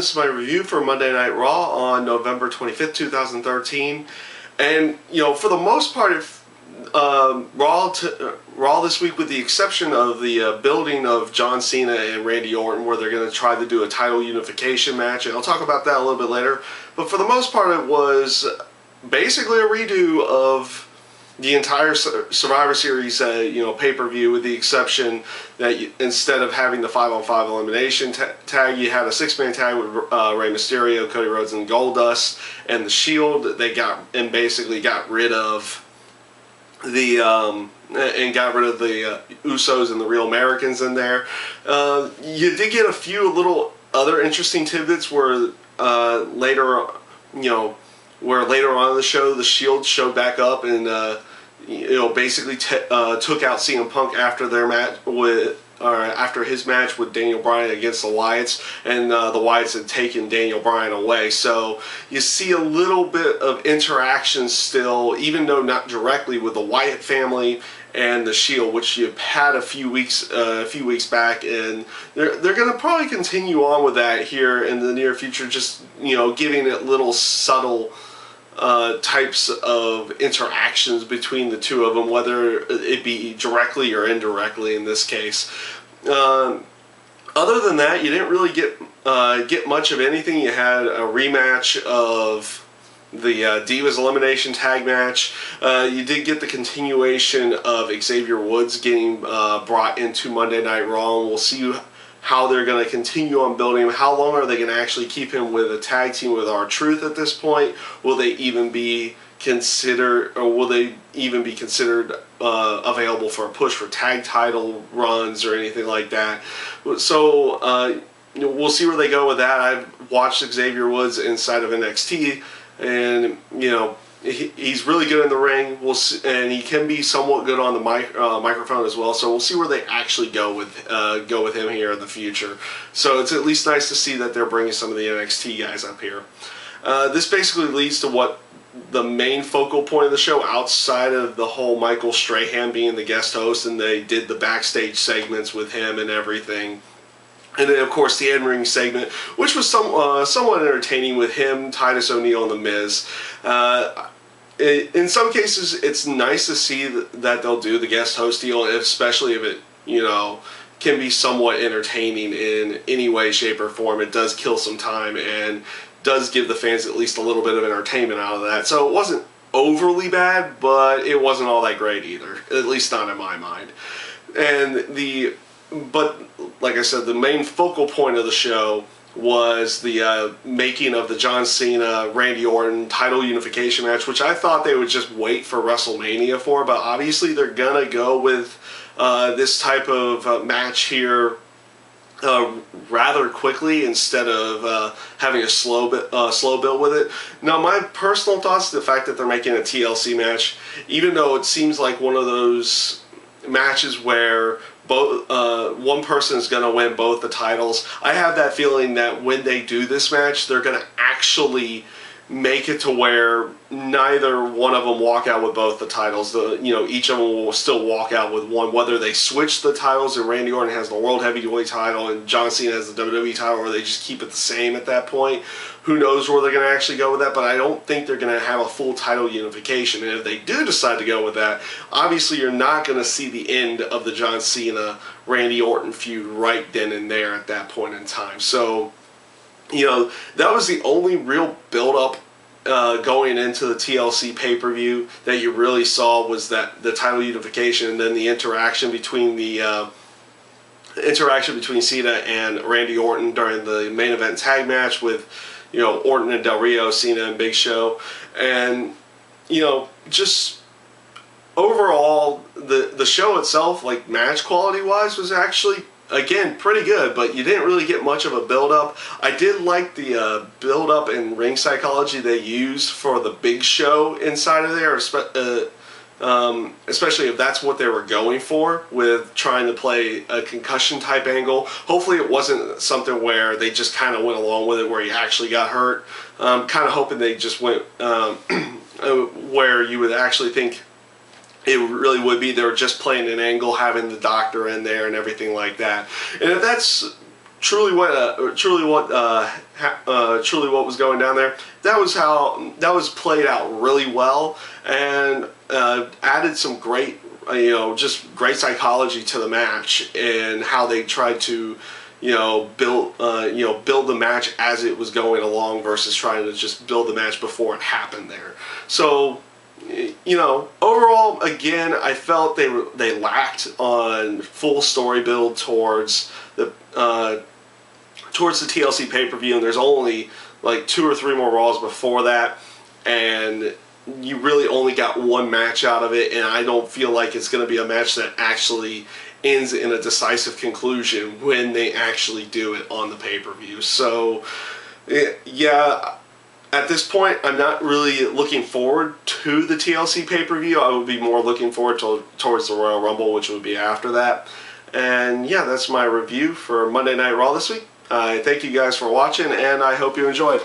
This is my review for Monday Night Raw on November 25th, 2013. And, for the most part, Raw this week, with the exception of the building of John Cena and Randy Orton, where they're going to try to do a title unification match, and I'll talk about that a little bit later. But for the most part, it was basically a redo of the entire Survivor Series, pay-per-view, with the exception that instead of having the 5-on-5 elimination tag, you had a 6-man tag with Rey Mysterio, Cody Rhodes, and Goldust, and the Shield. They basically got rid of the Usos and the Real Americans in there. You did get a few little other interesting tidbits where later on in the show, the Shield showed back up and basically took out CM Punk after their match after his match with Daniel Bryan against the Wyatts, and the Wyatts had taken Daniel Bryan away. So you see a little bit of interaction still, even though not directly, with the Wyatt family and the Shield, which you've had a few weeks back, and they're going to probably continue on with that here in the near future, just giving it little subtle types of interactions between the two of them, whether it be directly or indirectly in this case. Other than that, you didn't really get much of anything. You had a rematch of the Divas Elimination Tag match. You did get the continuation of Xavier Woods getting brought into Monday Night Raw, and we'll see how they're going to continue on building him. How long are they going to actually keep him with a tag team with R-Truth at this point? Will they even be considered, available for a push for tag title runs or anything like that? So we'll see where they go with that. I've watched Xavier Woods inside of NXT, and he's really good in the ring. And he can be somewhat good on the microphone as well. So we'll see where they actually go with him here in the future. So it's at least nice to see that they're bringing some of the NXT guys up here. This basically leads to what the main focal point of the show, outside of the whole Michael Strahan being the guest host, and they did the backstage segments with him and everything. And then, of course, the in-ring segment, which was somewhat entertaining with him, Titus O'Neil, and The Miz. In some cases, it's nice to see that they'll do the guest host deal, especially if it, can be somewhat entertaining in any way, shape, or form. It does kill some time and does give the fans at least a little bit of entertainment out of that. So it wasn't overly bad, but it wasn't all that great either, at least not in my mind. But like I said, the main focal point of the show was the making of the John Cena Randy Orton title unification match, which I thought they would just wait for WrestleMania for, but obviously they're gonna go with this type of match here rather quickly, instead of having a slow build with it. Now, my personal thoughts, the fact that they're making a TLC match, even though it seems like one of those matches where one person is going to win both the titles, I have that feeling that when they do this match, they're going to actually make it to where neither one of them walk out with both the titles. Each of them will still walk out with one, whether they switch the titles and Randy Orton has the World Heavyweight title and John Cena has the WWE title, or they just keep it the same at that point. Who knows where they're going to actually go with that, but I don't think they're going to have a full title unification. And if they do decide to go with that, obviously you're not going to see the end of the John Cena Randy Orton feud right then and there at that point in time. So that was the only real build-up going into the TLC pay-per-view that you really saw, was that the title unification, and then the interaction between Cena and Randy Orton during the main event tag match with Orton and Del Rio, Cena and Big Show. And just overall, the show itself, like match quality wise, was actually, again, pretty good, but you didn't really get much of a build-up. I did like the build-up and ring psychology they used for the Big Show inside of there, especially if that's what they were going for, with trying to play a concussion-type angle. Hopefully it wasn't something where they just kind of went along with it, where he actually got hurt. Kind of hoping they just went where you would actually think it really would be they were just playing an angle, having the doctor in there and everything like that. And if that's truly what was going down there. That was played out really well, and added some great, just great psychology to the match, and how they tried to, build the match as it was going along versus trying to just build the match before it happened there. So, overall, again, I felt they lacked on full story build towards the TLC pay-per-view, and there's only like 2 or 3 more Raws before that, and you really only got one match out of it, and I don't feel like it's going to be a match that actually ends in a decisive conclusion when they actually do it on the pay-per-view. So, yeah, at this point, I'm not really looking forward to the TLC pay-per-view. I would be more looking forward towards the Royal Rumble, which would be after that. And yeah, that's my review for Monday Night Raw this week. I thank you guys for watching, and I hope you enjoyed.